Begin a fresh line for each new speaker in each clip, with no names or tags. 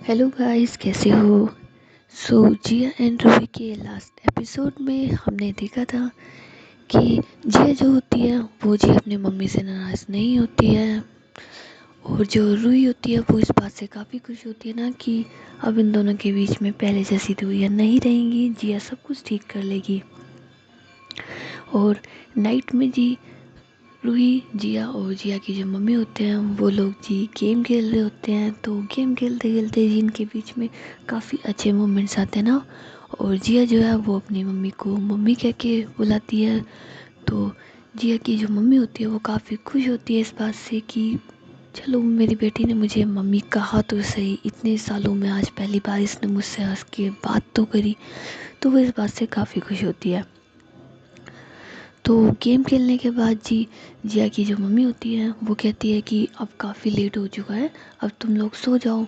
Hello guys, कैसे हो। जिया and Ruhi के लास्ट एपिसोड में हमने देखा था कि जिया जो होती है वो जी अपनी मम्मी से नाराज़ नहीं होती है। और जो रूही होती है वो इस बात से काफ़ी खुश होती है ना कि अब इन दोनों के बीच में पहले जैसी दूरियां नहीं रहेंगी, जिया सब कुछ ठीक कर लेगी। और नाइट में जी रूही, जिया और जिया की जो मम्मी होते हैं वो लोग जी गेम खेल रहे होते हैं। तो गेम खेलते खेलते जी इनके बीच में काफ़ी अच्छे मोमेंट्स आते हैं ना। और जिया जो है वो अपनी मम्मी को मम्मी कह के बुलाती है। तो जिया की जो मम्मी होती है वो काफ़ी खुश होती है इस बात से कि चलो मेरी बेटी ने मुझे मम्मी कहा तो सही, इतने सालों में आज पहली बार इसने मुझसे हंस के बात तो करी। तो वो इस बात से काफ़ी खुश होती है। तो गेम खेलने के बाद जी जिया की जो मम्मी होती है वो कहती है कि अब काफ़ी लेट हो चुका है, अब तुम लोग सो जाओ।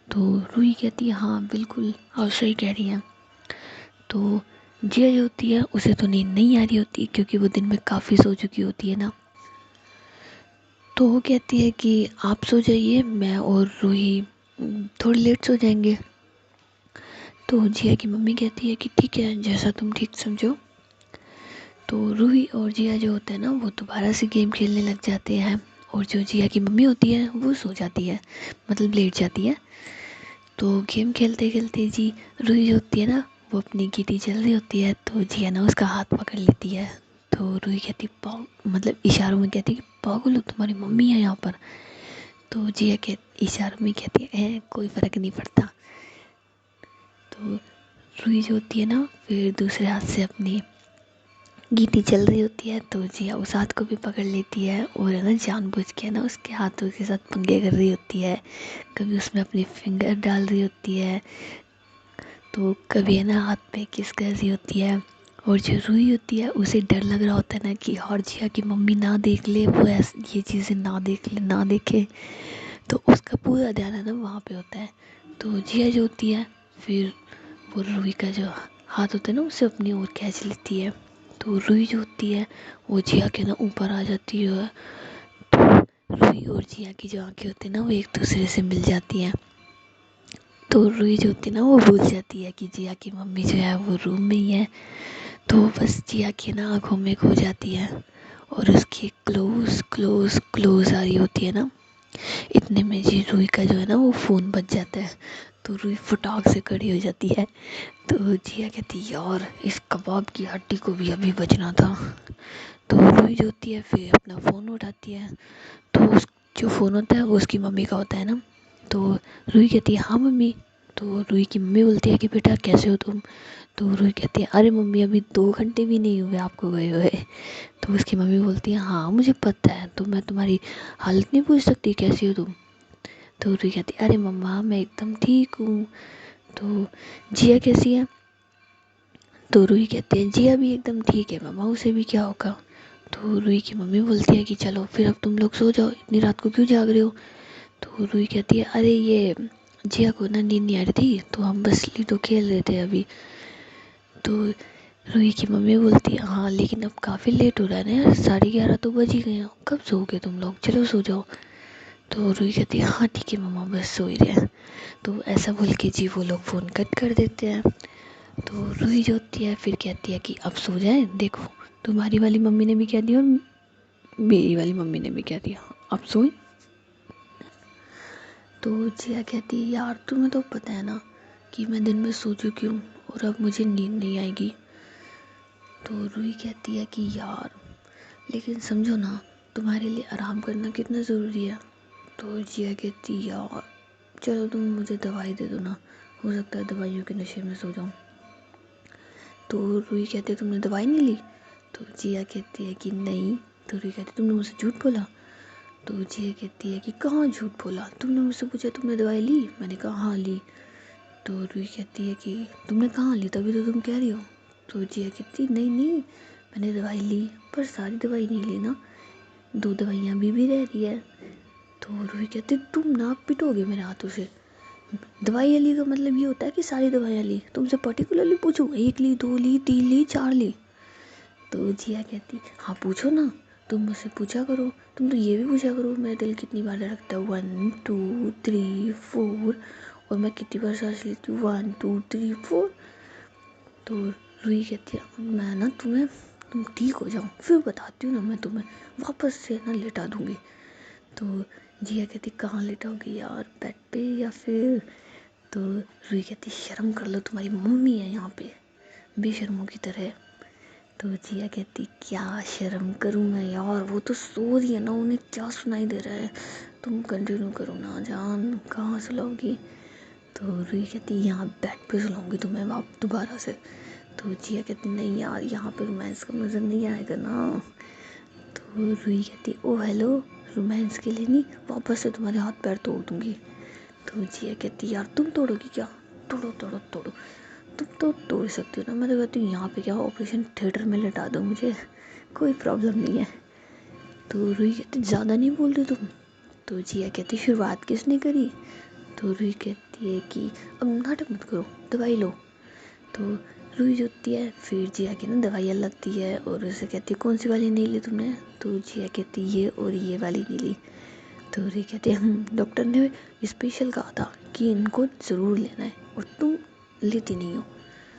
तो रूही कहती है हाँ बिल्कुल आप सही कह रही हैं। तो जिया जो होती है उसे तो नींद नहीं आ रही होती क्योंकि वो दिन में काफ़ी सो चुकी होती है ना। तो वो कहती है कि आप सो जाइए, मैं और रूही थोड़ी लेट सो जाएंगे। तो जिया की मम्मी कहती है कि ठीक है, जैसा तुम ठीक समझो। तो रूही और जिया जो होता है ना वो दोबारा से गेम खेलने लग जाते हैं। और जो जिया की मम्मी होती है वो सो जाती है, मतलब लेट जाती है। तो गेम खेलते खेलते जी रूही जो होती है ना वो अपनी गीटी चल रही होती है। तो जिया ना उसका हाथ पकड़ लेती है। तो रूही कहती मतलब इशारों में कहती है कि पागल हो, तुम्हारी मम्मी है यहाँ पर। तो जिया के इशारों में कहती है कोई फ़र्क नहीं पड़ता। तो रूही जो होती है ना फिर दूसरे हाथ से अपनी गीटी चल रही होती है। तो जिया उस हाथ को भी पकड़ लेती है और है ना जानबूझ के ना उसके हाथों के साथ पंगे कर रही होती है। कभी उसमें अपनी फिंगर डाल रही होती है, तो कभी है ना हाथ पे किस कर रही होती है। और जो रूही होती है उसे डर लग रहा होता है ना कि और जिया की मम्मी ना देख ले, वो ऐसे ये चीज़ें ना देख ले, ना देखे। तो उसका पूरा ध्यान है ना वहाँ पे होता है। तो जिया जो होती है फिर वो रूही का जो हाथ होता है ना उसे अपनी ओर खींच लेती है। तो रूही जो होती है वो जिया के ना ऊपर आ जाती है। तो रूही और जिया की जो आंखें होती है ना वो एक दूसरे से मिल जाती हैं। तो रूही जो होती है ना वो भूल जाती है कि जिया की मम्मी जो है वो रूम में ही है। तो बस जिया की ना आंखों में खो जाती है और उसकी क्लोज क्लोज क्लोज आ रही होती है ना। इतने में जी रूही का जो है ना वो फ़ोन बज जाता है। तो रूही फटाक से खड़ी हो जाती है। तो जिया कहती है यार इस कबाब की हड्डी को भी अभी बचना था। तो रूही जो होती है फिर अपना फ़ोन उठाती है। तो जो फ़ोन होता है वो उसकी मम्मी का होता है ना। तो रूही कहती है हाँ मम्मी। तो रूही की मम्मी बोलती है कि बेटा कैसे हो तुम। तो रूही कहती है अरे मम्मी अभी 2 घंटे भी नहीं हुए आपको गए हुए। तो उसकी मम्मी बोलती है हाँ मुझे पता है, तो मैं तुम्हारी हालत नहीं पूछ सकती कैसी हो तुम। तो रूही कहती है अरे मम्मा मैं एकदम ठीक हूँ। तो जिया कैसी है। तो रूही कहती है जिया भी एकदम ठीक है मम्मा, उसे भी क्या होगा। तो रूही की मम्मी बोलती है कि चलो फिर अब तुम लोग सो जाओ, इतनी रात को क्यों जाग रहे हो। तो रूही कहती है अरे ये जिया को ना नींद नहीं आ रही थी तो हम बस लूडो खेल रहे थे अभी। तो रूही की मम्मी बोलती है हाँ लेकिन अब काफ़ी लेट हो रहा है ना यार, 11:30 तो बज ही गए हैं, कब सोओगे तुम लोग, चलो सो जाओ। तो रूही कहती है हाँ ठीक है मम्मा बस सो ही रहे हैं। तो ऐसा बोल के जी वो लोग फ़ोन कट कर देते हैं। तो रूही जो होती है फिर कहती है कि अब सो जाए, देखो तुम्हारी वाली मम्मी ने भी कह दिया और मेरी वाली मम्मी ने भी कह दिया अब सोए। तो जिया कहती है यार तुम्हें तो पता है ना कि मैं दिन में सो चुकी हूँ और अब मुझे नींद नहीं आएगी। तो रूही कहती है कि यार लेकिन समझो ना तुम्हारे लिए आराम करना कितना ज़रूरी है। तो जिया कहती यार चलो तुम मुझे दवाई दे दो ना, हो सकता है दवाइयों के नशे में सो जाऊँ। तो रूही कहती है तुमने दवाई नहीं ली। तो जिया कहती है कि नहीं। तो रूही कहती है तुमने मुझसे झूठ बोला। तो जिया कहती है कि कहाँ झूठ बोला, तुमने मुझसे पूछा तुमने दवाई ली, मैंने कहा हाँ ली। तो रूही कहती है कि तुमने कहाँ ली, तभी तो तुम कह रही हो। तो जिया कहती नहीं नहीं मैंने दवाई ली, पर सारी दवाई नहीं ली ना, 2 दवाइयाँ भी रह रही है। तो रूही कहती तुम ना पिटोगे मेरे हाथों से, दवाइयाँ ली का मतलब ये होता है कि सारी दवाइयाँ ली, तुमसे पर्टिकुलरली पूछूं 1 ली 2 ली 3 ली 4 ली। तो जिया कहती हाँ पूछो ना, तुम मुझसे पूछा करो, तुम तो ये भी पूछा करो मेरा दिल कितनी बार धड़कता है, 1 2 3 4, और मैं कितनी बार सांस लेती हूँ, 1 2 3 4। तो रूही कहती है मैं ना तुम ठीक हो जाओ फिर बताती हूँ ना, मैं तुम्हें वापस से ना लेटा दूँगी। तो जिया कहती कहाँ लेटाओगी यार, बेड पे या फिर। तो रूही कहती शर्म कर लो, तुम्हारी मम्मी है यहाँ पे बेशर्मों की तरह। तो जिया कहती क्या शर्म करूँ मैं यार, वो तो सो रही है ना, उन्हें क्या सुनाई दे रहा है, तुम कंटिन्यू करो ना जान, कहाँ सुलाओगी। तो रूही कहती यहाँ बेड पे सुलाऊंगी तुम्हें आप दोबारा से। तो जिया कहती नहीं यार, यहाँ पे रोमांस का मज़ा नहीं आएगा ना। तो रूही कहती ओ हेलो, रोमांस के लिए नहीं, वापस से तुम्हारे हाथ पैर तोड़ दूँगी। तो जिया कहती यार तुम तोड़ोगी क्या, तोड़ो तोड़ो तोड़ो, तुम तो तोड़ सकती हो ना। मैं तो कहती हूँ यहाँ पे क्या ऑपरेशन थिएटर में लेटा दो मुझे, कोई प्रॉब्लम नहीं है। तो रूही कहती ज़्यादा नहीं बोल रही तुम। तो जिया कहती शुरुआत किसने करी। तो रूही कहती है कि अब नाटक मत करो, दवाई लो। तो रूही जो होती है फिर जिया की ना दवाइयाँ लगती है और उसे कहती है कौन सी वाली नहीं ली तुमने। तो जिया कहती ये और ये वाली नहीं ली। तो रूही कहती है डॉक्टर ने स्पेशल कहा था कि इनको ज़रूर लेना है और तुम लेती नहीं हो,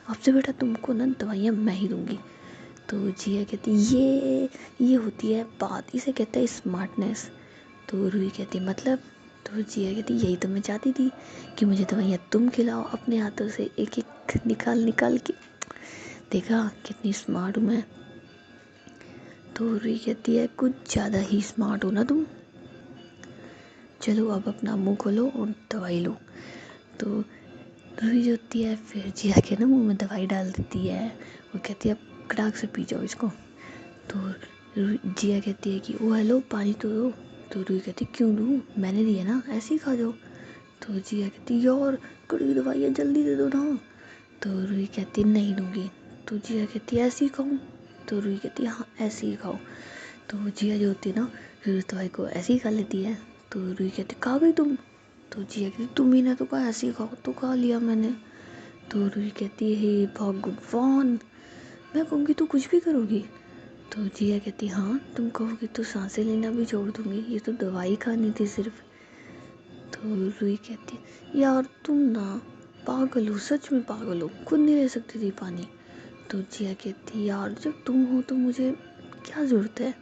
आपसे बेटा तुमको ना दवाइयाँ मैं ही दूंगी। तो जिया कहती ये होती है बात, इसे कहते हैं स्मार्टनेस। तो रूही कहती मतलब। तो जिया कहती यही तो मैं चाहती थी कि मुझे दवाइयाँ तुम खिलाओ अपने हाथों से, एक एक निकाल निकाल के, देखा कितनी स्मार्ट हूँ मैं। तो रूही कहती है कुछ ज़्यादा ही स्मार्ट हो ना तुम, चलो अब अपना मुंह खोलो और दवाई लो। तो रूही जो होती है फिर जिया के ना मुंह में दवाई डाल देती है और कहती है अब कड़ाक से पी जाओ इसको। तो जिया कहती है कि ओ हेलो पानी तो दो। तो रूही कहती क्यों दूँ, मैंने दिया ना, ऐसे ही खा जाओ। तो जिया कहती यार कड़ी दवाई है जल्दी दे दो ना। तो रूही कहती नहीं दूंगी। तो जिया कहती ऐसे ही खाऊं। तो रूही कहती हाँ ऐसे ही खाओ। तो जिया जो होती है ना फिर उस दवाई को ऐसे ही खा लेती है। तो रूही कहती खा गई तुम। तो जिया कहती तुम ही ने तो कहा ऐसे ही खाओ, तो खा लिया मैंने। तो रूही कहती हे भगवान, मैं कहूँगी तो कुछ भी करोगी। तो जिया कहती हाँ तुम कहोगी तो सांसें लेना भी छोड़ दूंगी, ये तो दवाई खानी थी सिर्फ। तो रूही कहती यार तुम ना पागल हो, सच में पागल हो, खुद नहीं ले सकती थी पानी। तो जिया कहती यार जब तुम हो तो मुझे क्या ज़रूरत है।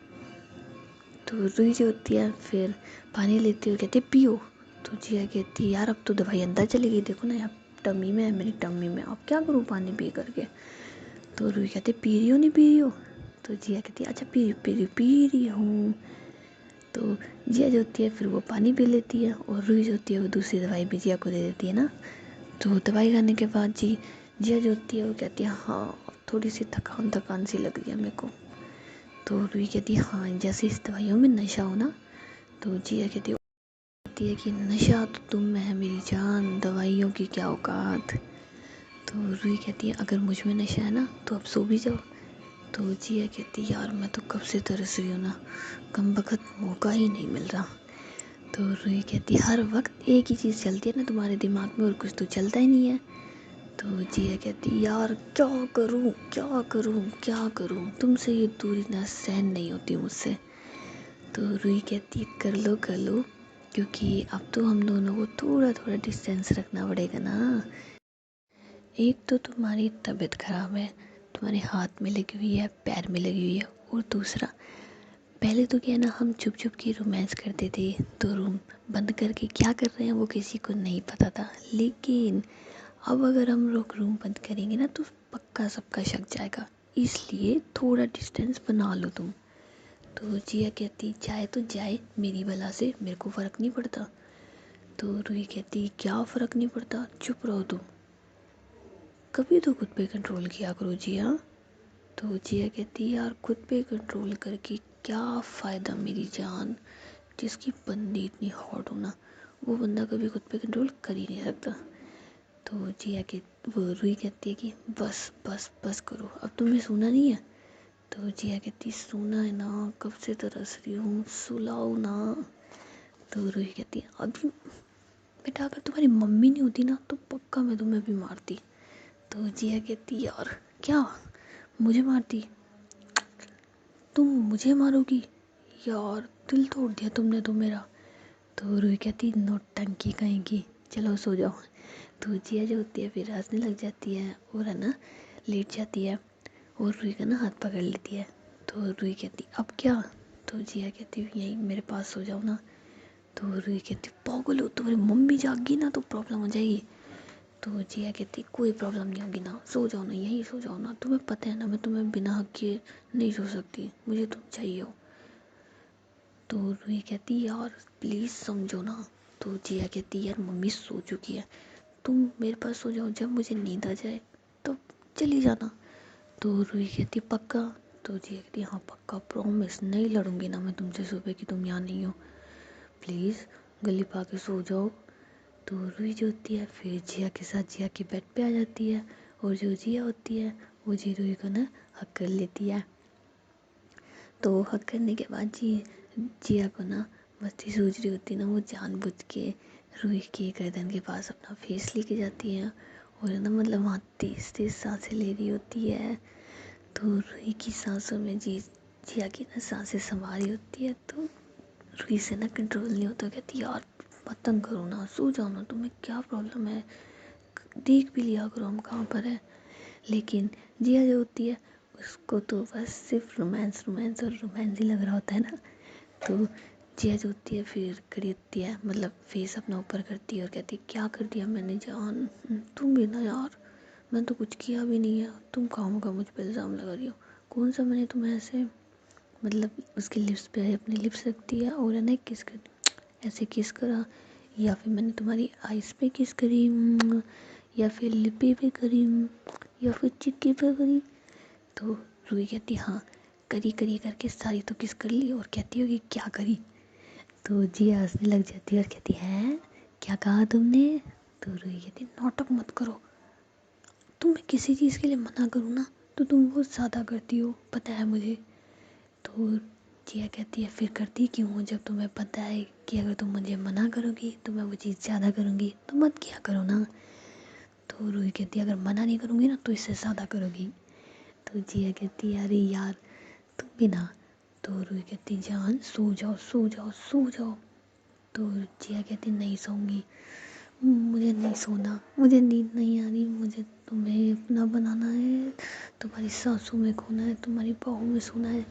तो रूही जो होती है फिर पानी लेती हुई कहती पियो। तो जिया कहती यार अब तो दवाई अंदर चली गई, देखो ना यहाँ टम्मी में है, मेरी टम्मी में, अब क्या करूँ पानी पी करके। तो रूही कहती पी रही हो नहीं पी रही हो। तो जिया कहती अच्छा पी रही हूँ। तो जिया जो होती है फिर वो पानी पी लेती है और रूही जो होती है वो दूसरी दवाई भी जिया को दे देती है ना। तो दवाई खाने के बाद जिया जो होती है वो कहती है हाँ अब थोड़ी सी थकान थकान सी लग रही है मेरे को। तो रूही कहती है हाँ जैसे इस दवाइयों में नशा हो ना। तो जिया कहती है कि नशा तो तुम में है मेरी जान, दवाइयों की क्या औकात। तो रूही कहती है अगर मुझ में नशा है ना तो अब सो भी जाओ। तो जिया कहती यार मैं तो कब से तरस रही हूँ ना, कम वक्त मौका ही नहीं मिल रहा। तो रूही कहती हर वक्त एक ही चीज़ चलती है ना तुम्हारे दिमाग में और कुछ तो चलता ही नहीं है। तो जिया कहती यार क्या करूँ क्या करूँ क्या करूँ, तुमसे ये दूरी ना सहन नहीं होती मुझसे। तो रूही कहती कर लो क्योंकि अब तो हम दोनों को थोड़ा थोड़ा डिस्टेंस रखना पड़ेगा ना। एक तो तुम्हारी तबीयत ख़राब है, तुम्हारे हाथ में लगी हुई है पैर में लगी हुई है, और दूसरा पहले तो क्या ना हम चुप चुप के रोमांस करते थे, तो रूम बंद करके क्या कर रहे हैं वो किसी को नहीं पता था। लेकिन अब अगर हम लोग रूम बंद करेंगे ना तो पक्का सबका शक जाएगा, इसलिए थोड़ा डिस्टेंस बना लो तुम। तो जिया कहती जाए तो जाए मेरी बला से, मेरे को फ़र्क नहीं पड़ता। तो रूही कहती क्या फ़र्क नहीं पड़ता, चुप रहो तुम, कभी तो खुद पे कंट्रोल किया करो जिया। तो जिया कहती यार खुद पे कंट्रोल करके क्या फ़ायदा मेरी जान, जिसकी बंदी इतनी हॉट हो ना वो बंदा कभी खुद पे कंट्रोल कर ही नहीं सकता। तो जिया के वो रूही कहती है कि बस बस बस करो, अब तुम्हें सोना नहीं है। तो जिया कहती सोना है ना, कब से तरस रही हूँ, सुलाओ ना। तो रूही कहती अभी बेटा अगर तुम्हारी मम्मी नहीं होती ना तो पक्का मैं तुम्हें भी मारती। तो जिया कहती यार क्या, मुझे मारती, तुम मुझे मारोगी, यार दिल तोड़ दिया तुमने तो मेरा। तो रूही कहती नौटंकी कहेंगी, चलो सो जाओ। तो जिया जो होती है फिर हंसने लग जाती है और है ना लेट जाती है और रुई का ना हाथ पकड़ लेती है। तो रुई कहती अब क्या? तो जिया कहती यहीं मेरे पास सो जाओ ना। तो रुई कहती पागल हो, तुम्हारी मम्मी जागी ना तो प्रॉब्लम हो जाएगी। तो जिया कहती कोई प्रॉब्लम नहीं होगी ना, सो जाओ ना, यहीं सो जाओ ना, तुम्हें पता है ना मैं तुम्हें बिना हक किए नहीं सो सकती, मुझे तुम चाहिए हो। तो रूही कहती यार प्लीज़ समझो ना। तो जिया कहती यार मम्मी सो चुकी है, तुम मेरे पास सो जाओ, जब मुझे नींद आ जाए तो चली जाना। तो रूही कहती पक्का? तो जिया कहती हाँ पक्का, प्रॉमिस, नहीं लड़ूंगी ना मैं तुमसे सुबह कि तुम यहाँ नहीं हो, प्लीज़ गली पा के सो जाओ। तो रूही जो होती है फिर जिया के साथ जिया के बेड पे आ जाती है और जो जिया होती है वो जी रूही को ना हक कर लेती है। तो हक करने के बाद जिया को ना मस्ती सूझ रही होती ना, वो जानबूझ के रूही के गर्दन के पास अपना फेस लेके जाती है और है ना मतलब वहाँ तेज तेज सांसें ले रही होती है। तो रूही की सांसों में जिया की ना सांसें समा रही होती है। तो रूही से ना कंट्रोल नहीं होता, कहती यार पतंग करो ना, सो जाओ ना, तुम्हें क्या प्रॉब्लम है, देख भी लिया करो हम कहाँ पर है। लेकिन जिया जो होती है उसको तो बस सिर्फ रोमांस रोमांस और रोमांस ही लग रहा होता है ना। तो जिया जो होती है फिर खड़ी होती है, मतलब फेस अपना ऊपर करती है और कहती है क्या कर दिया मैंने जान, तुम भी ना यार, मैं तो कुछ किया भी नहीं है, तुम काम का मुझ पर इल्ज़ाम लगा रही हो, कौन सा मैंने तुम्हें ऐसे, मतलब उसके लिप्स पे अपनी लिप्स रखती है और है ना किस कर ऐसे किस करा, या फिर मैंने तुम्हारी आइस पे किस करी, या फिर लिपी पे करी, या फिर चिक्की पे करी। तो रूही कहती हाँ करी करी करके सारी तो किस कर ली, और कहती होगी क्या करी। तो जिया हंसने लग जाती है और कहती है क्या कहा तुमने। तो रूही कहती नाटक मत करो, तुम्हें किसी चीज़ के लिए मना करूँ ना तो तुम बहुत ज़्यादा करती हो, पता है मुझे। तो जिया कहती है फिर करती क्यों हो, जब तुम्हें पता है कि अगर तुम मुझे मना करोगी तो मैं वो चीज़ ज़्यादा करूँगी, तो मत किया करो ना। तो रूही कहती है अगर मना नहीं करूँगी ना तो इससे ज़्यादा करोगी। तो जिया कहती है अरे यार तुम भी ना। तो रूही कहती जान सो जाओ सो जाओ सो जाओ। तो जिया कहती नहीं सोऊंगी, मुझे नहीं सोना, मुझे नींद नहीं आ रही, मुझे तुम्हें अपना बनाना है, तुम्हारी सासू में खोना है, तुम्हारी बहू में सोना है।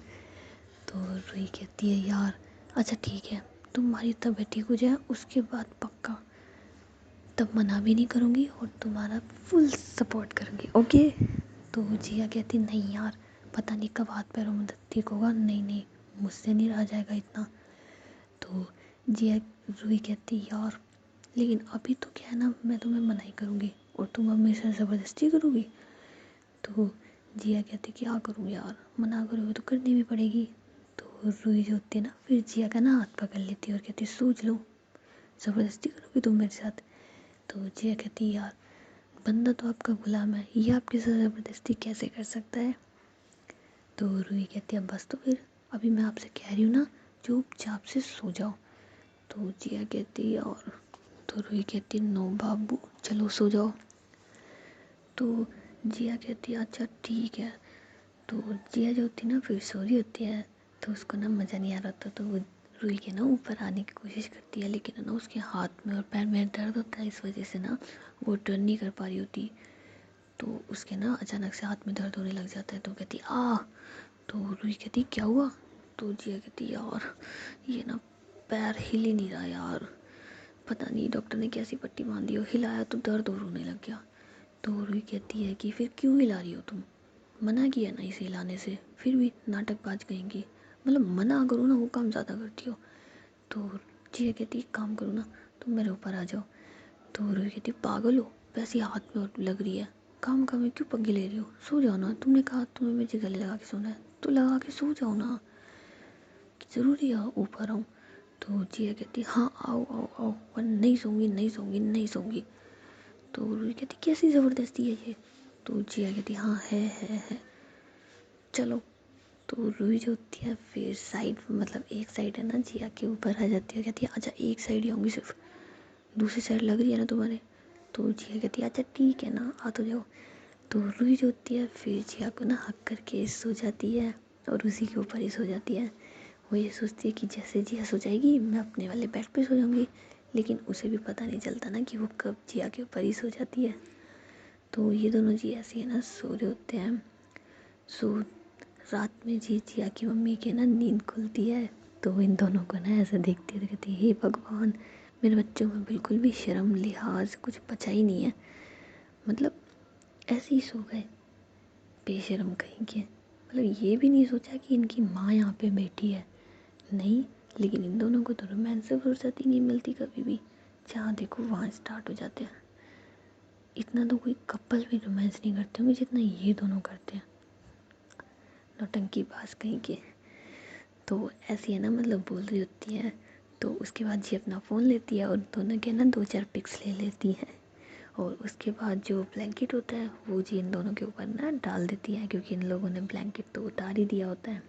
तो रूही कहती है यार अच्छा ठीक है, तुम्हारी तबीयत ठीक हो जाए उसके बाद पक्का, तब मना भी नहीं करूँगी और तुम्हारा फुल सपोर्ट करूँगी, ओके। तो जिया कहती नहीं यार पता नहीं कब हाथ पैरों में दर्द ठीक होगा, नहीं नहीं मुझसे नहीं रहा जाएगा इतना। तो जिया रूही कहती यार लेकिन अभी तो क्या है ना मैं तुम्हें मना ही करूँगी और तुम अब मेरे साथ ज़बरदस्ती करोगी। तो जिया कहती क्या करूँ यार, मना करोगे तो करनी भी पड़ेगी। तो रूही जो होती है ना फिर जिया का ना हाथ पकड़ लेती है और कहती सोच लो, ज़बरदस्ती करोगी तुम मेरे साथ। तो जिया कहती यार बंदा तो आपका गुलाम है, ये आपके साथ ज़बरदस्ती कैसे कर सकता है। तो रूही कहती है बस तो फिर अभी मैं आपसे कह रही हूँ ना चुपचाप से सो जाओ। तो जिया कहती है और तो रूही कहती नो बाबू चलो सो जाओ। तो जिया कहती है अच्छा ठीक है। तो जिया जो होती है ना फिर सो रही होती है, तो उसको ना मज़ा नहीं आ रहा था, तो वो रूही के ना ऊपर आने की कोशिश करती है, लेकिन है ना उसके हाथ में और पैर में दर्द होता है, इस वजह से ना वो टर्न नहीं कर पा रही होती। तो उसके ना अचानक से हाथ में दर्द होने लग जाता है, तो कहती आ। तो रूही कहती क्या हुआ। तो जिया कहती यार ये ना पैर हिल ही नहीं रहा यार, पता नहीं डॉक्टर ने कैसी पट्टी बांधी हो, हिलाया तो दर्द और होने लग गया। तो रूही कहती है कि फिर क्यों हिला रही हो तुम, मना किया ना इसे हिलाने से, फिर भी नाटकबाज कहेंगी, मतलब मना करो ना वो काम ज़्यादा करती हो। तो जिया कहती काम करो ना तुम मेरे ऊपर आ जाओ। तो रूही कहती पागल हो, वैसे हाथ में और लग रही है, काम का में क्यों पंगे ले रही हो, सो जाओ ना, तुमने कहा तुम्हें मुझे गले लगा के सोना है तो लगा के सो जाओ ना, ज़रूरी है ऊपर आऊँ। तो जिया कहती हाँ आओ आओ आओ, पर नहीं सोऊंगी नहीं सोऊंगी नहीं सोऊंगी। तो रूही कहती कैसी ज़बरदस्ती है ये। तो जिया कहती हाँ है चलो। तो रूही जो होती है फिर साइड मतलब एक साइड है ना जिया के ऊपर आ जाती है, कहती है अच्छा एक साइड ही आऊँगी सिर्फ, दूसरी साइड लग रही है ना तुम्हारे। तो जिया कहती है अच्छा ठीक है ना आ तो जाओ। तो रूही जो होती है फिर जिया को ना हक करके सो जाती है और उसी के ऊपर ही सो जाती है। वो ये सोचती है कि जैसे जिया सो जाएगी मैं अपने वाले बेड पे सो जाऊँगी, लेकिन उसे भी पता नहीं चलता ना कि वो कब जिया के ऊपर ही सो जाती है। तो ये दोनों जी ऐसे है ना सो रहे होते हैं। सो रात में जी जिया की मम्मी के ना नींद खुलती है, तो इन दोनों को ना ऐसा देखती है, कहती है हे भगवान, मेरे बच्चों में बिल्कुल भी शर्म लिहाज कुछ बचा ही नहीं है, मतलब ऐसे ही सो गए बेशर्म कहीं के। मतलब ये भी नहीं सोचा कि इनकी माँ यहाँ पे बैठी है, नहीं। लेकिन इन दोनों को तो रोमांस से फुर्सत ही नहीं मिलती कभी भी, जहाँ देखो वहाँ स्टार्ट हो जाते हैं। इतना तो कोई कपल भी रोमांस नहीं करते होंगे जितना ये दोनों करते हैं, नौटंकी बाज कहीं के। तो ऐसी है ना, मतलब बोल रही होती है। तो उसके बाद जी अपना फ़ोन लेती है और दोनों के ना 2-4 पिक्स ले लेती है, और उसके बाद जो ब्लैंकेट होता है वो जी इन दोनों के ऊपर ना डाल देती है, क्योंकि इन लोगों ने ब्लैंकेट तो उतार ही दिया होता है।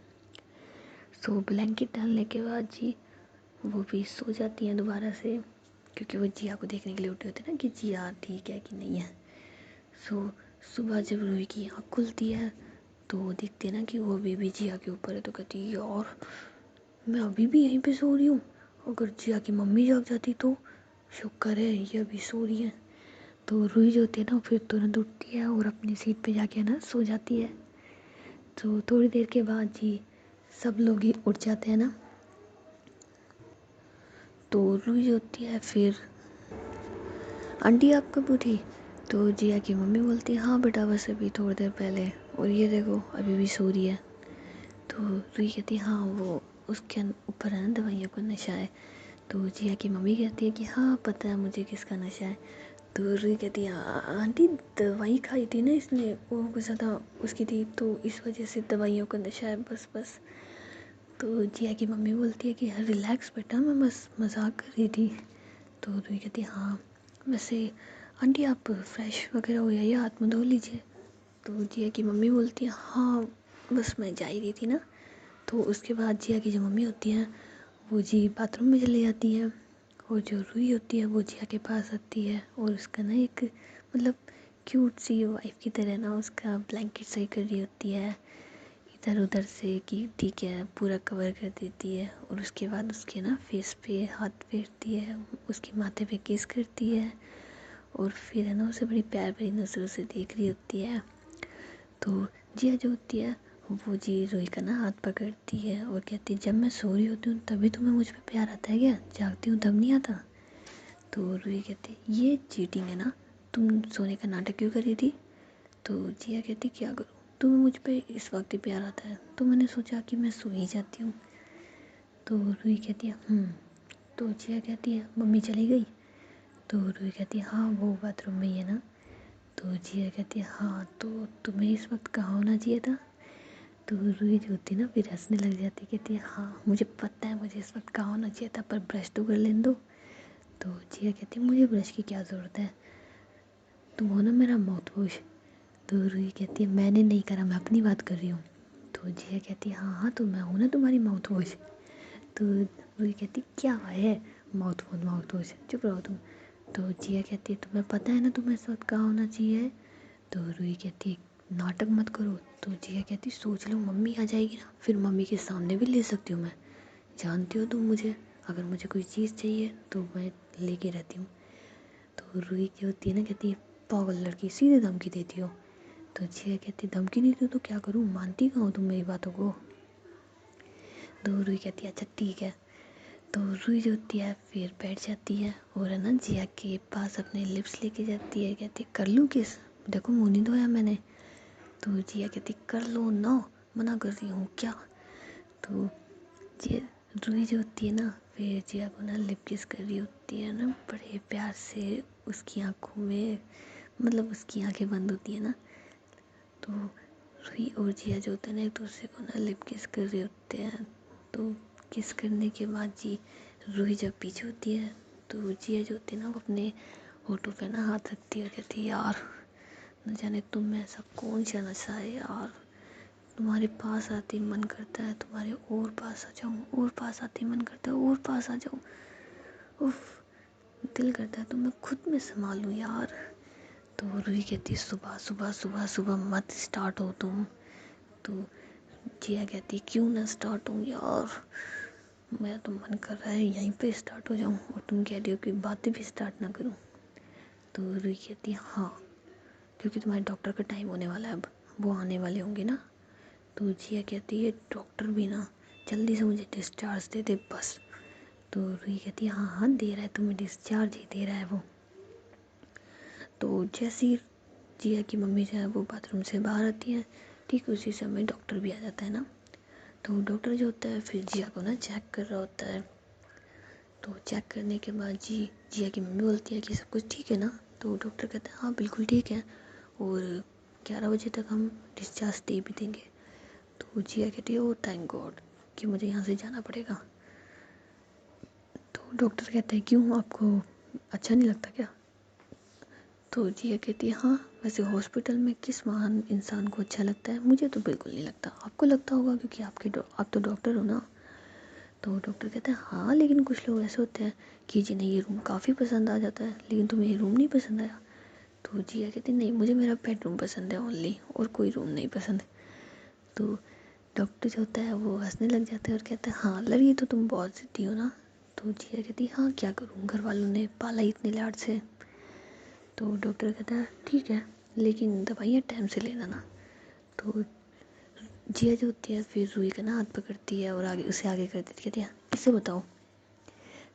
सो ब्लैंकेट डालने के बाद जी वो भी सो जाती हैं दोबारा से, क्योंकि वो जिया को देखने के लिए उठे होते हैं ना कि जिया ठीक है कि नहीं है। सो सुबह जब रूही की आँख खुलती है तो वो देखते हैं ना कि वो अभी भी जिया के ऊपर है, तो कहती है यार मैं अभी भी यहीं पे सो रही हूँ, अगर जिया की मम्मी जाग जाती तो शुक्र है ये अभी सो रही है। तो रूही जो होती है ना फिर तुरंत उठती है और अपनी सीट पे जाके ना सो जाती है। तो थोड़ी देर के बाद जी सब लोग ही उठ जाते हैं ना, तो रूही जो होती है फिर आंटी आप कब उठी? तो जिया की मम्मी बोलती है हाँ बेटा बस अभी थोड़ी देर पहले, और ये देखो अभी भी सो रही है। तो रूही कहती है हाँ वो उसके ऊपर है ना दवाइयों का नशा है। तो जिया की मम्मी कहती है कि हाँ पता है मुझे किसका नशा है। तो रूही कहती है आंटी दवाई खाई थी ना इसने, वो कुछ ज़्यादा उसकी थी तो इस वजह से दवाइयों का नशा है बस बस। तो जिया की मम्मी बोलती है कि रिलैक्स बेटा मैं बस मजाक कर रही थी। तो रूही कहती है हाँ वैसे आंटी आप फ्रेश वगैरह हो या हाथ मुँह धो लीजिए। तो जिया की मम्मी बोलती है हाँ बस मैं जा ही रही थी ना। तो उसके बाद जिया की जो मम्मी होती हैं वो जी बाथरूम में चली जाती है, और जो रूही होती है वो जिया के पास आती है और उसका ना एक मतलब क्यूट सी वाइफ की तरह ना उसका ब्लैंकेट सही कर रही होती है इधर उधर से, कि ठीक है पूरा कवर कर देती है। और उसके बाद उसके ना फेस पे हाथ फेरती है, उसके माथे पे किस करती है, और फिर है ना उसे बड़ी प्यार भरी नज़रों से देख रही होती है। तो जिया जो होती है वो जी रूही का ना हाथ पकड़ती है और कहती है जब मैं सो रही होती हूँ तभी तुम्हें मुझ पे प्यार आता है क्या, जागती हूँ तब नहीं आता? तो रूही कहती है ये चीटिंग है ना, तुम सोने का नाटक क्यों कर रही थी? तो जिया कहती क्या करूँ, तुम्हें मुझ पे इस वक्त ही प्यार आता है तो मैंने सोचा कि मैं सो ही जाती हूँ। तो रूही कहती है। तो जिया कहती है मम्मी चली गई? तो रूही कहती है हाँ वो बाथरूम में ही है ना। तो जिया कहती है हाँ तो तुम्हें इस वक्त कहाँ होना चाहिए था? तो रूही जो होती है ना फिर हंसने लग जाती, कहती है हाँ मुझे पता है मुझे इस वक्त कहाँ होना चाहिए था, पर ब्रश तो कर लेने दो। तो जिया कहती है मुझे ब्रश की क्या ज़रूरत है, तुम हो ना मेरा माउथ वॉश। तो रूही कहती है मैंने नहीं करा, मैं अपनी बात कर रही हूँ। तो जिया कहती है हाँ हाँ तो मैं हूँ ना तुम्हारी माउथ वॉश। तो रूही कहती क्या है माउथ वॉश, चुप रहो तुम। तो जिया कहती है तुम्हें पता है ना तुम्हें इस वक्त कहाँ होना चाहिए? तो रूही कहती है नाटक मत करो। तो जिया कहती सोच लो मम्मी आ जाएगी ना, फिर मम्मी के सामने भी ले सकती हूँ मैं, जानती हो तुम मुझे, अगर मुझे कोई चीज़ चाहिए तो मैं लेके रहती हूँ। तो रूही की होती है ना कहती है पागल लड़की सीधे धमकी देती हो। तो जिया कहती धमकी नहीं दो तो क्या करूँ, मानती कहाँ हो तुम मेरी बातों को? तो रूही कहती है अच्छा ठीक है। तो रूही जो होती है फिर बैठ जाती है और है ना जिया के पास अपने लिप्स लेके जाती है, कहती है कर लूँ किस, देखो मुँह नहीं धोया मैंने। तो जिया कहती कर लो ना, मना कर रही हूँ क्या? तो जिया रूही जो होती है ना फिर जिया को ना लिप किस कर रही होती है ना बड़े प्यार से उसकी आंखों में, मतलब उसकी आंखें बंद होती है ना। तो रूही और जिया जो होते हैं ना एक दूसरे को ना लिप किस कर रहे होते हैं। तो किस करने के बाद जी रूही जब पीछे होती है तो जिया जो होती है ना वो अपने होठों पे ना हाथ रखती है और कहती है यार न जाने तुम में ऐसा कौन सा नशा है यार, तुम्हारे पास आते ही मन करता है तुम्हारे और पास आ जाऊँ, और पास आते ही मन करता है और पास आ जाऊँ, उफ दिल करता है तो मैं खुद में संभाल लूँ यार। तो रूही कहती है सुबह सुबह सुबह सुबह मत स्टार्ट हो तुम। तो जिया कहती क्यों ना स्टार्ट हूँ यार, मेरा तो मन कर रहा है यहीं पे स्टार्ट हो जाऊँ और तुम कह रही हो कि बातें भी स्टार्ट ना करूँ। तो रूही कहती है हाँ, क्योंकि तुम्हारे डॉक्टर का टाइम होने वाला है, अब वो आने वाले होंगे ना। तो जिया कहती है डॉक्टर भी ना जल्दी से मुझे डिस्चार्ज दे दे बस। तो रूही कहती है हाँ हाँ दे रहा है, तुम्हें डिस्चार्ज ही दे रहा है वो। तो जैसे ही जिया की मम्मी जो है वो बाथरूम से बाहर आती है, ठीक उसी समय डॉक्टर भी आ जाता है ना। तो डॉक्टर जो होता है फिर जिया को ना चेक कर रहा होता है। तो चेक करने के बाद जिया की मम्मी बोलती है कि सब कुछ ठीक है ना। तो डॉक्टर कहता है हाँ बिल्कुल ठीक है, और 11 बजे तक हम डिस्चार्ज दे भी देंगे। तो जिया कहती है ओ थैंक गॉड कि मुझे यहाँ से जाना पड़ेगा। तो डॉक्टर कहते हैं क्यों, आपको अच्छा नहीं लगता क्या। तो जिया कहती है हाँ, वैसे हॉस्पिटल में किस महान इंसान को अच्छा लगता है, मुझे तो बिल्कुल नहीं लगता, आपको लगता होगा क्योंकि आप तो डॉक्टर हो ना। तो डॉक्टर कहता है हाँ, लेकिन कुछ लोग ऐसे होते हैं कि जिन्हें ये रूम काफ़ी पसंद आ जाता है, लेकिन तुम्हें ये रूम नहीं पसंद आया। तो जिया कहती नहीं, मुझे मेरा बेडरूम पसंद है ओनली, और कोई रूम नहीं पसंद। तो डॉक्टर जो होता है वो हंसने लग जाता है और कहता है हाँ लड़की तो तुम बहुत ज़िद्दी हो ना। तो जिया कहती हाँ क्या करूँ, घर वालों ने पाला इतने लाड से। तो डॉक्टर कहता है ठीक है, लेकिन दवाइयाँ टाइम से लेना ना। तो जिया जो होती है फिर रूही का ना हाथ पकड़ती है और आगे कर देती है, कहती है इसे बताओ।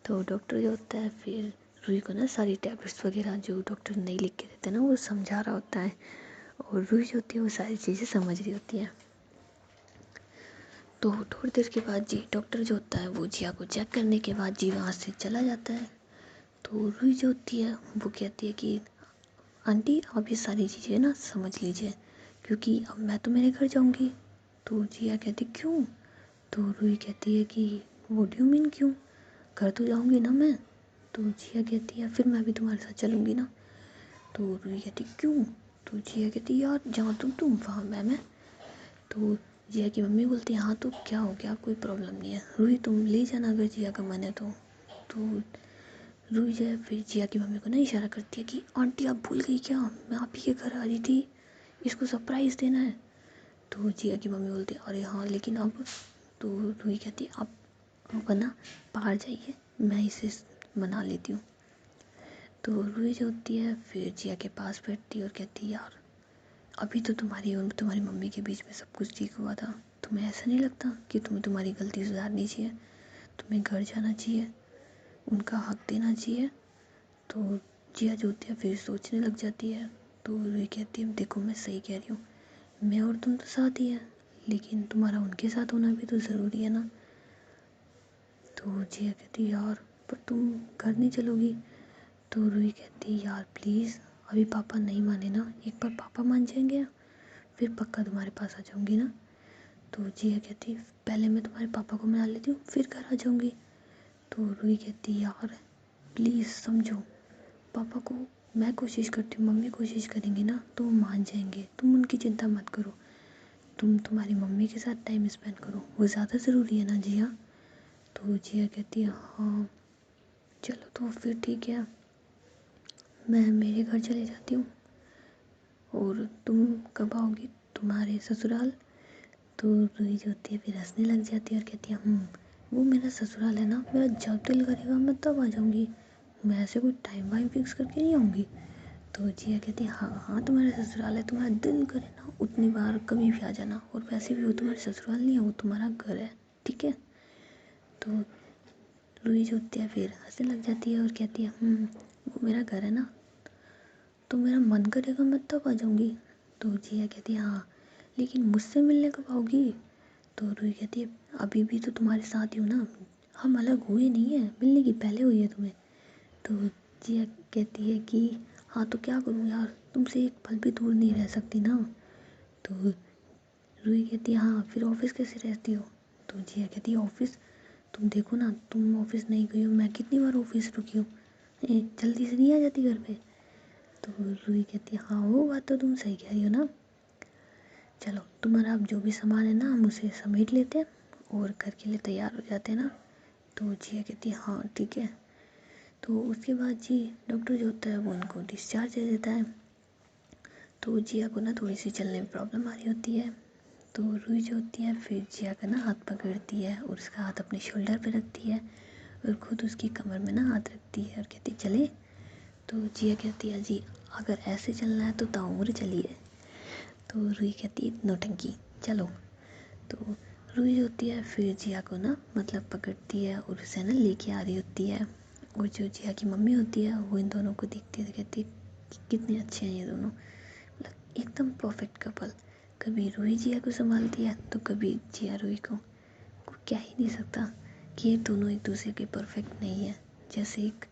तो डॉक्टर जो होता है फिर रूही को ना सारी टैबलेट्स वगैरह जो डॉक्टर नहीं लिख के देते ना वो समझा रहा होता है, और रूही जो होती है वो सारी चीज़ें समझ रही होती है। तो थोड़ी देर के बाद जी डॉक्टर जो होता है वो जिया को चेक करने के बाद जी वहाँ से चला जाता है। तो रूही जो होती है वो कहती है कि आंटी आप ये सारी चीज़ें ना समझ लीजिए, क्योंकि अब मैं तो मेरे घर जाऊंगी। तो जिया कहती क्यों। तो रूही कहती है कि व्हाट डू यू मीन क्यों, घर तो जाऊंगी ना मैं। तो जिया कहती है फिर मैं भी तुम्हारे साथ चलूंगी ना। तो रूही कहती क्यों। तो जिया कहती यार जहाँ तुम वहाँ मैं। तो जिया की मम्मी बोलती है हाँ तो क्या हो गया, कोई प्रॉब्लम नहीं है, रूही तुम ले जाना अगर जिया का मन है तो रूही जो है फिर जिया की मम्मी को ना इशारा करती है कि आंटी आप भूल गई क्या, मैं आप ही के घर आ रही थी, इसको सरप्राइज़ देना है। तो जिया की मम्मी बोलती है अरे हाँ लेकिन अब। तो रूही कहती है आप ना बाहर जाइए, मैं इसे मना लेती हूँ। तो रूही जो होती है फिर जिया के पास बैठती है और कहती है यार अभी तो तुम्हारी और तुम्हारी मम्मी के बीच में सब कुछ ठीक हुआ था, तुम्हें ऐसा नहीं लगता कि तुम्हें तुम्हारी गलती सुधारनी चाहिए, तुम्हें घर जाना चाहिए, उनका हक देना चाहिए। तो जिया जो होती है फिर सोचने लग जाती है। तो ये कहती है देखो मैं सही कह रही हूँ, मैं और तुम तो साथ ही हैं, लेकिन तुम्हारा उनके साथ होना भी तो ज़रूरी है ना। तो जिया कहती यार पर तुम घर नहीं चलोगी। तो रूही कहती यार प्लीज़ अभी पापा नहीं माने ना, एक बार पापा मान जाएंगे फिर पक्का तुम्हारे पास आ जाऊँगी ना। तो जिया कहती पहले मैं तुम्हारे पापा को मना लेती हूँ फिर घर आ जाऊँगी। तो रूही कहती यार प्लीज़ समझो पापा को, मैं कोशिश करती हूँ मम्मी कोशिश करेंगी ना तो वो मान जाएंगे, तुम उनकी चिंता मत करो, तुम तुम्हारी मम्मी के साथ टाइम स्पेंड करो, वो ज़्यादा ज़रूरी है ना जिया। तो जिया कहती है हाँ चलो तो फिर ठीक है, मैं मेरे घर चले जाती हूँ, और तुम कब आओगी तुम्हारे ससुराल। तो रूही जो होती है फिर हंसने लग जाती है और कहती है वो मेरा ससुराल है ना, मेरा जब दिल करेगा मैं तब आ जाऊँगी, मैं ऐसे कोई टाइम वाइम फिक्स करके नहीं आऊँगी। तो जिया कहती है हाँ हाँ तुम्हारा ससुराल है, तुम्हारा दिल करे ना उतनी बार कभी भी आ जाना, और वैसे भी वो तुम्हारा ससुराल नहीं है वो तुम्हारा घर है, ठीक है। तो रूही जो होती है फिर हंसने लग जाती है और कहती है वो मेरा घर है ना, तो मेरा मन करेगा मैं तब आ जाऊँगी। तो जिया कहती है हाँ लेकिन मुझसे मिलने कब आओगी। तो रूही कहती है अभी भी तो तुम्हारे साथ ही हूँ ना, हम अलग हुए नहीं है, मिलने की पहले हुई है तुम्हें। तो जिया कहती है कि हाँ तो क्या करूँ यार, तुमसे एक पल भी दूर नहीं रह सकती ना। तो रूही कहती है हाँ फिर ऑफिस कैसे रहती हो। तो जिया कहती है ऑफिस, तुम देखो ना तुम ऑफिस नहीं गई हो, मैं कितनी बार ऑफिस रुकी हूँ, जल्दी से नहीं आ जाती घर पे। तो रूही कहती है हाँ वो बात तो तुम सही कह रही हो ना, चलो तुम्हारा अब जो भी सामान है ना हम उसे समेट लेते हैं और घर के लिए तैयार हो जाते हैं ना। तो जिया कहती है हाँ ठीक है। तो उसके बाद जी डॉक्टर जो होता है वो उनको डिस्चार्ज दे देता है। तो जिया को ना थोड़ी सी चलने में प्रॉब्लम आ रही होती है। तो रूही जो होती है फिर जिया का ना हाथ पकड़ती है और उसका हाथ अपने शोल्डर पे रखती है और खुद उसकी कमर में ना हाथ रखती है और कहती है चले। तो जिया कहती है जी अगर ऐसे चलना है तो ताउम्र चलिए। तो रूही कहती है नौटंकी चलो। तो रूही जो होती है फिर जिया को ना मतलब पकड़ती है और उसे ना लेके आ रही होती है। और जो जिया की मम्मी होती है वो इन दोनों को देखती है तो कहती है कि कितने अच्छे हैं ये दोनों, मतलब एकदम परफेक्ट कपल। कभी रूही जिया को संभालती है तो कभी जिया रूही को। कोई कह ही नहीं सकता कि ये दोनों एक दूसरे के परफेक्ट नहीं है। जैसे एक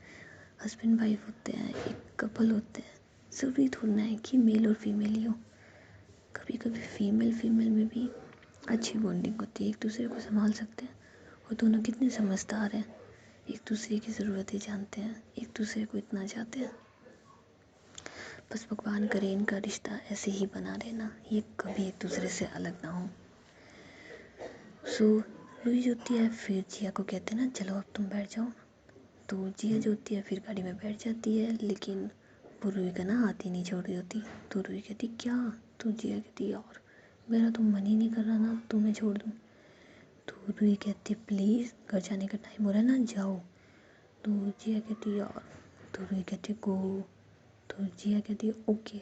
हस्बैंड वाइफ होते हैं, एक कपल होते हैं, ज़रूरी थोड़ा है कि मेल और फीमेल ही हो। कभी कभी फीमेल में भी अच्छी बॉन्डिंग होती है, एक दूसरे को संभाल सकते हैं और दोनों कितने समझदार हैं, एक दूसरे की ज़रूरतें जानते हैं, एक दूसरे को इतना चाहते हैं। बस भगवान करे इनका रिश्ता ऐसे ही बना रहना, ये कभी एक दूसरे से अलग ना हो। सो रूही जो होती है फिर जिया को कहते हैं ना चलो अब तुम बैठ जाओ। तो जिया जो होती है फिर गाड़ी में बैठ जाती है, लेकिन वो रूही का ना हाथ ही नहीं छोड़ रही होती। तो रूही कहती क्या, तो जिया कहती यार मेरा तो मन ही नहीं कर रहा ना तुम्हें छोड़ दूँ। तो रूही कहती प्लीज़ घर जाने का टाइम हो रहा है ना जाओ। तो जिया कहती यार, तो रूही कहती गो। तो जिया कहती है ओके।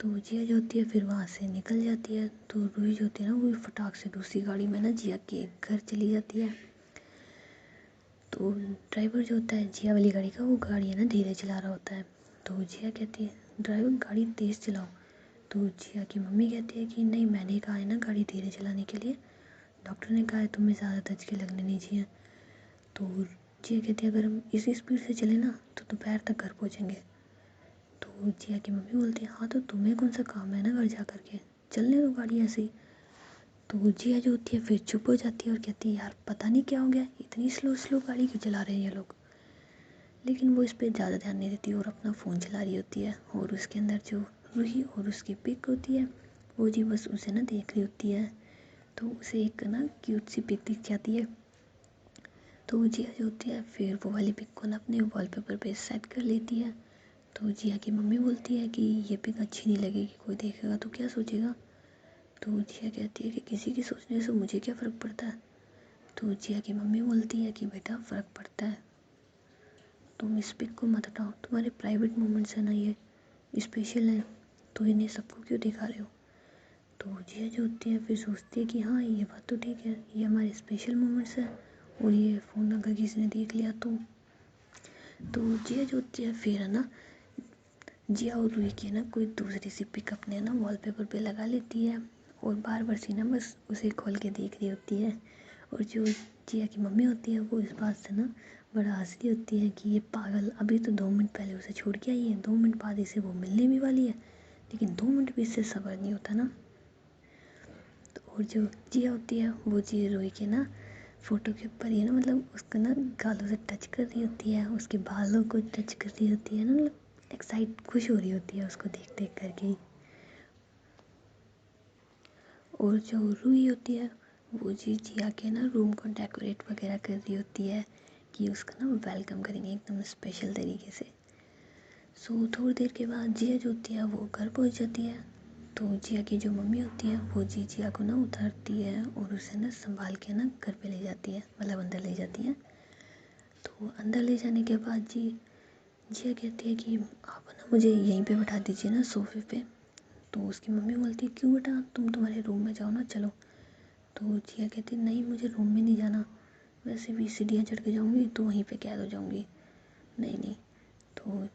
तो जिया जो होती है फिर वहाँ से निकल जाती है। तो रूही जो होती है ना वो फटाक से दूसरी गाड़ी में ना जिया के घर चली जाती है। तो ड्राइवर जो होता है जिया वाली गाड़ी का वो गाड़ी है ना धीरे चला रहा होता है। तो जिया कहती है ड्राइवर गाड़ी तेज़ चलाओ। तो जिया की मम्मी कहती है कि नहीं मैंने कहा है ना गाड़ी धीरे चलाने के लिए, डॉक्टर ने कहा है तुम्हें ज़्यादा धचके लगने नहीं चाहिए। तो जिया कहती है अगर हम इसी स्पीड से चले ना तो दोपहर तक घर पहुँचेंगे। तो जिया की मम्मी बोलती है हाँ तो तुम्हें कौन सा काम है ना घर जा कर के, चलने दो गाड़ी ऐसे ही। तो जिया जो होती है फिर चुप हो जाती है और कहती है यार पता नहीं क्या हो गया, इतनी स्लो स्लो गाड़ी क्यों चला रहे हैं ये लोग। लेकिन वो इस पर ज़्यादा ध्यान नहीं देती और अपना फ़ोन चला रही होती है। और उसके अंदर जो रूही और उसकी पिक होती है वो जी बस उसे ना देख रही होती है। तो उसे एक ना क्यूट सी पिक दिख जाती है। तो जिया जो होती है फिर वो वाली पिक को ना अपने वॉलपेपर पे सेट कर लेती है। तो जिया की मम्मी बोलती है कि ये पिक अच्छी नहीं लगेगी, कोई देखेगा तो क्या सोचेगा। तो जिया कहती है कि किसी की सोचने से मुझे क्या फ़र्क पड़ता है। तो जिया की मम्मी बोलती है कि बेटा फ़र्क पड़ता है, तुम इस पिक को मत हटाओ, तुम्हारे प्राइवेट मोमेंट्स है ना ये स्पेशल है, तो इन्हें सबको क्यों दिखा रहे हो। तो जिया जो होती है फिर सोचती है कि हाँ ये बात तो ठीक है, ये हमारे स्पेशल मोमेंट्स है और ये फ़ोन अगर किसी ने देख लिया तो जिया जो होती है फिर है ना जिया और रूही की ना कोई दूसरी सी पिक अपने ना वॉलपेपर पे लगा लेती है और बार बार सी ना बस उसे खोल के देख रही होती है। और जो जिया की मम्मी होती है वो इस बात से ना बड़ा हंस रही होती है कि ये पागल अभी तो 2 मिनट पहले उसे छोड़ के आई है, 2 मिनट बाद इसे वो मिलने भी वाली है, लेकिन 2 मिनट भी इससे सब्र नहीं होता ना। तो और जो जिया होती है वो जी रूही के ना फ़ोटो के ऊपर ही है ना मतलब उसको ना गालों से टच कर रही होती है, उसके बालों को टच कर रही होती है ना, मतलब एक्साइट खुश हो रही होती है उसको देख देख करके ही। और जो रूही होती है वो जी जिया के ना रूम को डेकोरेट वगैरह कर रही होती है कि उसका ना वेलकम करेंगे एकदम स्पेशल तरीके से। सो थोड़ी देर के बाद जिया जो होती है वो घर पहुंच जाती है। तो जिया की जो मम्मी होती है वो जी जिया को ना उतारती है और उसे ना संभाल के ना घर पे ले जाती है, मतलब अंदर ले जाती है। तो अंदर ले जाने के बाद जी जिया कहती है कि आप ना मुझे यहीं पे बैठा दीजिए ना सोफे पे। तो उसकी मम्मी बोलती है क्यों बेटा तुम तुम्हारे रूम में जाओ ना चलो। तो जिया कहती नहीं मुझे रूम में नहीं जाना, वैसे भी सीढ़ियाँ चढ़ के जाऊँगी तो वहीं पे कैद हो जाऊँगी, नहीं नहीं। तो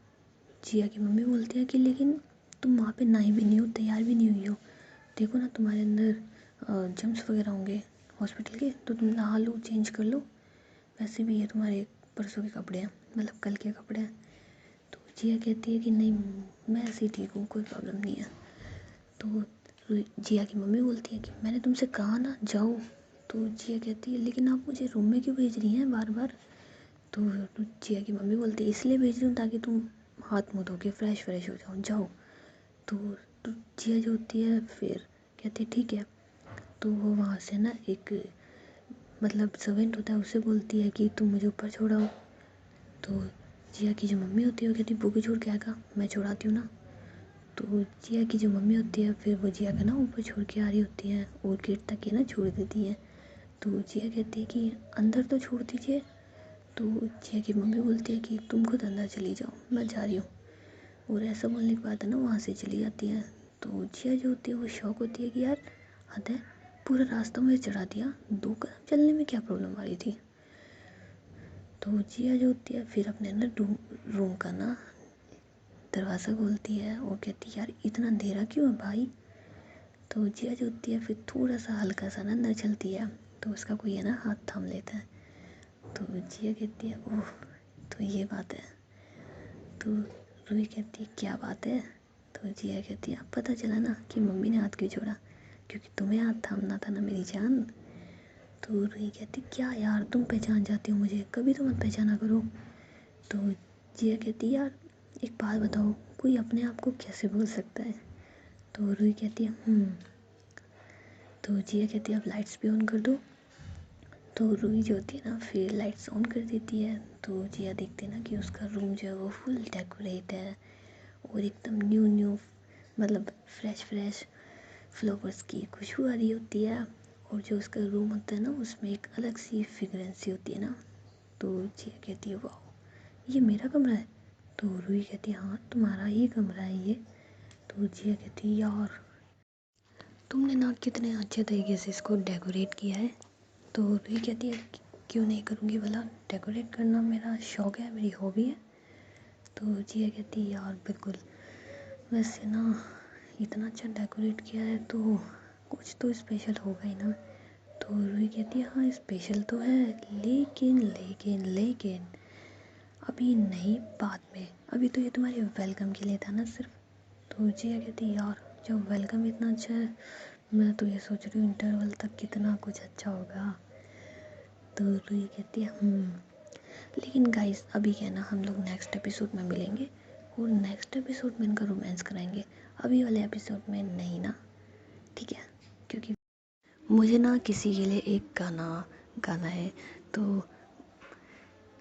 जिया की मम्मी बोलती है कि लेकिन तुम वहाँ पे नहाई भी नहीं हो, तैयार भी नहीं हुई हो, देखो ना तुम्हारे अंदर जम्स वगैरह होंगे हॉस्पिटल के, तो तुम नहा लो चेंज कर लो, वैसे भी ये तुम्हारे परसों के कपड़े हैं, मतलब कल के कपड़े हैं। तो जिया कहती है कि नहीं मैं ऐसे ही ठीक हूँ, कोई प्रॉब्लम नहीं है। तो जिया की मम्मी बोलती है कि मैंने तुमसे कहा ना जाओ। तो जिया कहती है लेकिन आप मुझे रूम में क्यों भेज रही हैं बार बार। तो जिया की मम्मी बोलती है इसलिए भेज रही हूँ ताकि तुम हाथ मुँह धो के फ्रेश फ्रेश हो जाओ, जाओ। तो जिया जो होती है फिर कहती है ठीक है। तो वो वहाँ से ना एक मतलब सर्वेंट होता है उससे बोलती है कि तुम मुझे ऊपर छोड़ाओ। तो जिया की जो मम्मी होती है वो कहती है वो क्यों छोड़ के आएगा, मैं छोड़ाती हूँ ना। तो जिया की जो मम्मी होती है फिर वो जिया का ना ऊपर छोड़ के आ रही होती है और गेट तक ही ना छोड़ देती है। तो जिया कहती है कि अंदर तो छोड़ दीजिए। तो जिया की मम्मी बोलती है कि तुम खुद अंदर चली जाओ, मैं जा रही हूँ। और ऐसा बोलने के बाद है ना वहाँ से चली जाती है। तो जिया जो होती है वो शौक होती है कि यार हद है, पूरा रास्ता मुझे चढ़ा दिया, 2 कदम चलने में क्या प्रॉब्लम आ रही थी। तो जिया जो होती है फिर अपने ना रूम का ना दरवाज़ा खोलती है और कहती है यार इतना अंधेरा क्यों है भाई। तो जिया जो होती है फिर थोड़ा सा हल्का सा ना अंदर चलती है तो उसका कोई है ना हाथ थाम लेता है। तो जिया कहती है ओह, तो ये बात है। तो रूही कहती है क्या बात है। तो जिया कहती है अब पता चला ना कि मम्मी ने हाथ क्यों छोड़ा, क्योंकि तुम्हें हाथ थामना था ना मेरी जान। तो रूही कहती क्या यार तुम पहचान जाती हो मुझे, कभी तो मत पहचाना करो। तो जिया कहती यार एक बात बताओ, कोई अपने आप को कैसे भूल सकता है। तो रूही कहती है। तो जिया कहती है अब लाइट्स भी ऑन कर दो। तो रूही जो होती है ना फिर लाइट्स ऑन कर देती है। तो जिया देखती है ना कि उसका रूम जो है वो फुल डेकोरेट है और एकदम न्यू न्यू मतलब फ्रेश फ्रेश फ्लावर्स की खुशबू आ रही होती है। और जो उसका रूम होता है ना उसमें एक अलग सी फ्रेगरेंसी होती है ना। तो जिया कहती है वाह ये मेरा कमरा है। तो रूही कहती है हाँ तुम्हारा ही कमरा है ये। तो जिया कहती है यार तुमने ना कितने अच्छे तरीके से इसको डेकोरेट किया है। तो रूही कहती है क्यों नहीं करूँगी भला, डेकोरेट करना मेरा शौक़ है, मेरी हॉबी है। तो जिया कहती है यार बिल्कुल, वैसे ना इतना अच्छा डेकोरेट किया है तो कुछ तो स्पेशल होगा ही ना। तो रूही कहती है हाँ स्पेशल तो है, लेकिन लेकिन लेकिन अभी नहीं, बाद में, अभी तो ये तुम्हारे वेलकम के लिए था ना सिर्फ। तो जिया कहती है यार जब वेलकम इतना अच्छा है, मैं तो ये सोच रही हूँ इंटरवल तक कितना कुछ अच्छा होगा। तो रूही कहती है लेकिन गाइस अभी क्या है ना हम लोग नेक्स्ट एपिसोड में मिलेंगे और नेक्स्ट एपिसोड में इनका रोमांस कराएंगे, अभी वाले एपिसोड में नहीं ना, ठीक है। क्योंकि मुझे ना किसी के लिए एक गाना गाना है, तो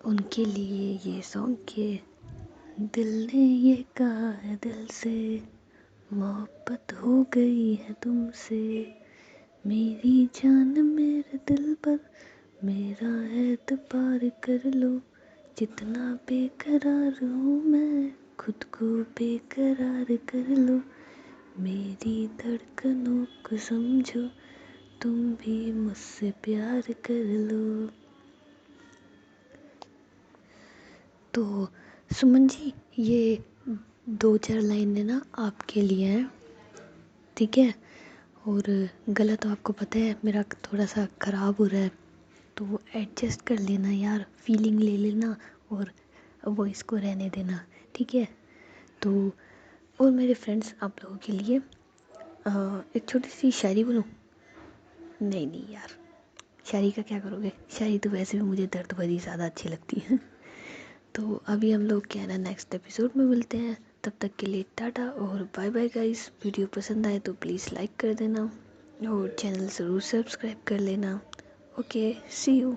उनके लिए ये सॉन्ग के दिल ने ये कहा है दिल से, मोहब्बत हो गई है तुमसे, मेरी जान मेरे दिल पर मेरा एतबार कर लो, जितना बेकरार हूँ मैं खुद को बेकरार कर लो, मेरी धड़कनों को समझो तुम भी मुझसे प्यार कर लो। तो सुमन जी ये 2-4 लाइनें ना आपके लिए हैं, ठीक है। और गला तो आपको पता है मेरा थोड़ा सा ख़राब हो रहा है, तो एडजस्ट कर लेना यार, फीलिंग ले लेना और वॉइस को रहने देना, ठीक है। तो और मेरे फ्रेंड्स आप लोगों के लिए एक छोटी सी शायरी बोलूँ। नहीं नहीं यार, शायरी का क्या करोगे, शायरी तो वैसे भी मुझे दर्द भरी ज़्यादा अच्छी लगती है। तो अभी हम लोग क्या है ना नेक्स्ट एपिसोड में मिलते हैं, तब तक के लिए टाटा और बाय बाय गाइस। वीडियो पसंद आए तो प्लीज़ लाइक कर देना और चैनल ज़रूर सब्सक्राइब कर लेना। Okay see you.